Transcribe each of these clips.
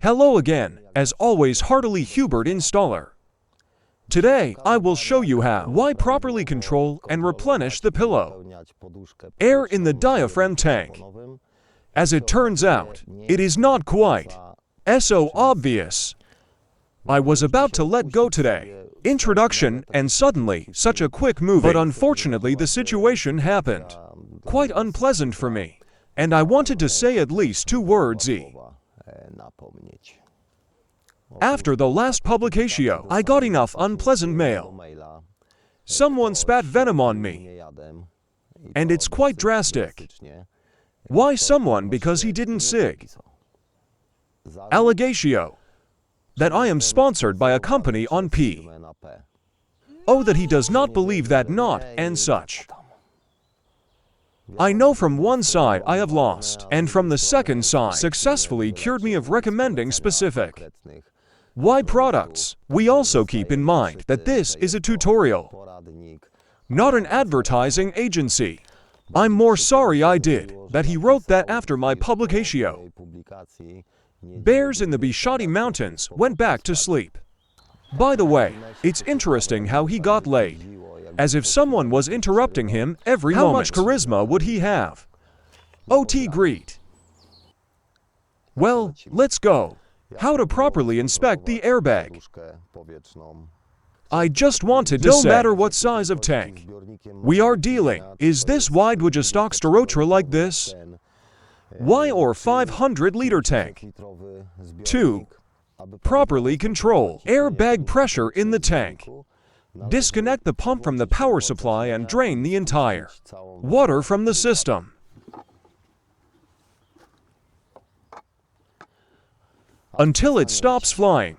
Hello again, as always heartily Hubert installer. Today, I will show you why properly control and replenish the pillow. Air in the diaphragm tank. As it turns out, it is not quite so obvious. I was about to let go today. Introduction, and suddenly, such a quick moving. But unfortunately the situation happened. Quite unpleasant for me. And I wanted to say at least 2 words. After the last publication, I got enough unpleasant mail. Someone spat venom on me. And it's quite drastic. Why someone? Because he didn't sig. Allegation that I am sponsored by a company on P. Oh, that he does not believe that not, and such. I know from one side I have lost, and from the second side successfully cured me of recommending specific why products. We also keep in mind that this is a tutorial, not an advertising agency. I'm more sorry I did that he wrote that after my publication. Bears in the Bishati Mountains went back to sleep. By the way, it's interesting how he got laid. As if someone was interrupting him every moment. How much charisma would he have? OT greet. Well, let's go. How to properly inspect the airbag. I just wanted to say, no matter what size of tank we are dealing, is this wide with a stock Starotra like this? Why or 500-liter tank? 2. Properly control airbag pressure in the tank. Disconnect the pump from the power supply and drain the entire water from the system. Until it stops flying.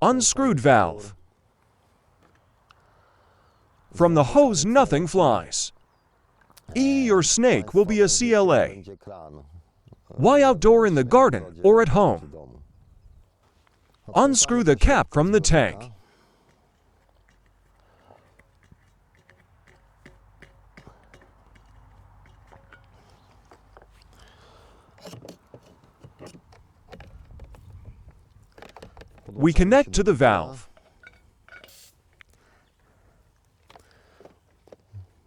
Unscrewed valve. From the hose nothing flies. Your snake will be a CLA. Why outdoor in the garden or at home? Unscrew the cap from the tank. We connect to the valve.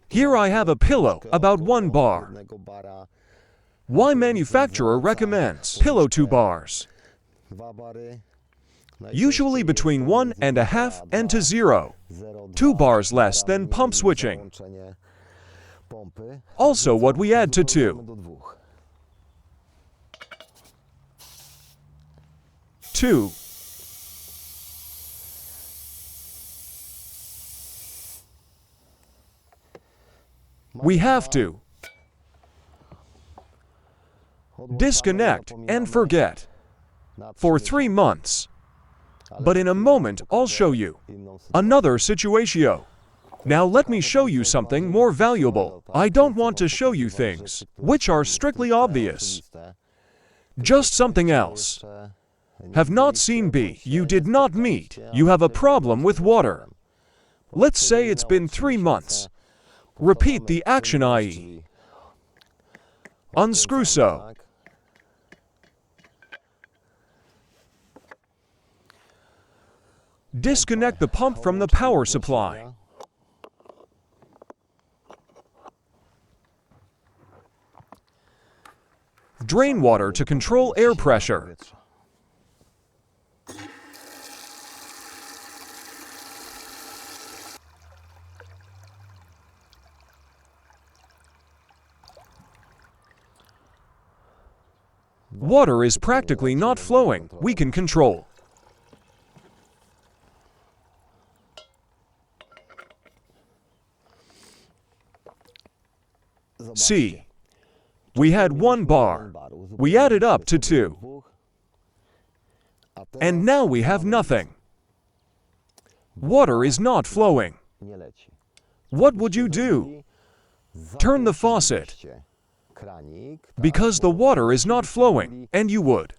Here I have a pillow, about 1 bar. Why manufacturer recommends pillow 2 bars? Usually between 1.5 and to 0. 2 bars less than pump switching. Also what we add to 2. 2. We have to disconnect and forget for 3 months. But in a moment I'll show you another situation. Now let me show you something more valuable. I don't want to show you things which are strictly obvious. Just something else. Have not seen B. You did not meet. You have a problem with water. Let's say it's been 3 months. Repeat the action, i.e. unscrew so. Disconnect the pump from the power supply. Drain water to control air pressure. Water is practically not flowing. We can control. See, we had 1 bar. We added up to 2. And now we have nothing. Water is not flowing. What would you do? Turn the faucet because the water is not flowing, and you would.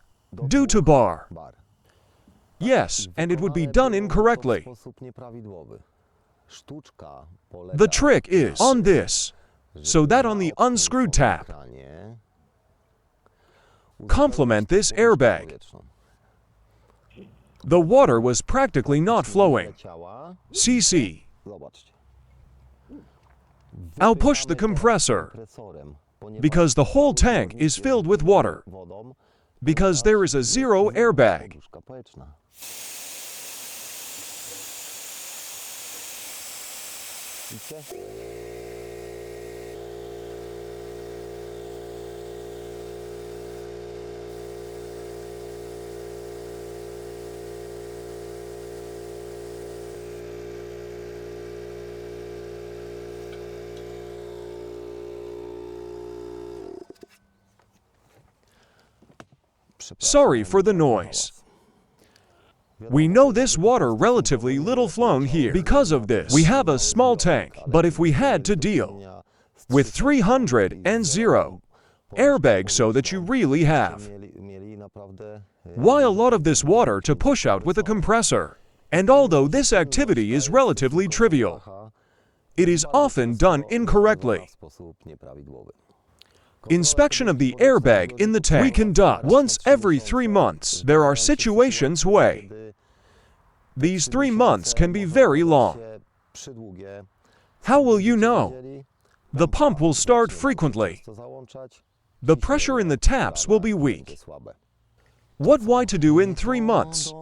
Due to bar. Yes, and it would be done incorrectly. The trick is on this, so that on the unscrewed tap, complement this airbag. The water was practically not flowing. CC. I'll push the compressor because the whole tank is filled with water, because there is a zero airbag. Sorry for the noise. We know this water relatively little flown here. Because of this, we have a small tank, but if we had to deal with 300 and 0 airbags so that you really have, why a lot of this water to push out with a compressor? And although this activity is relatively trivial, it is often done incorrectly. Inspection of the airbag in the tank we conduct once every 3 months. There are situations where these 3 months can be very long. How will you know? The pump will start frequently. The pressure in the taps will be weak. Why to do in 3 months?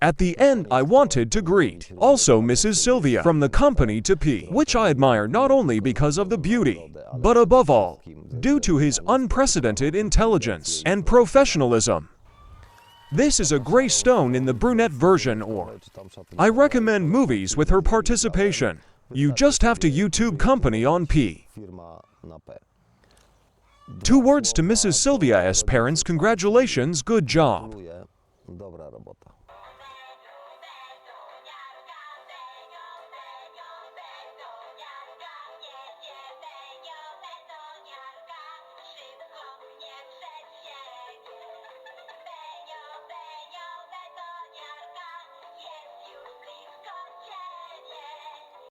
At the end, I wanted to greet also Mrs. Sylvia from the company to P, which I admire not only because of the beauty, but above all, due to his unprecedented intelligence and professionalism. This is a gray stone in the brunette version, or I recommend movies with her participation. You just have to YouTube company on P. 2 words to Mrs. Sylvia as parents: congratulations, good job. Dobra robota.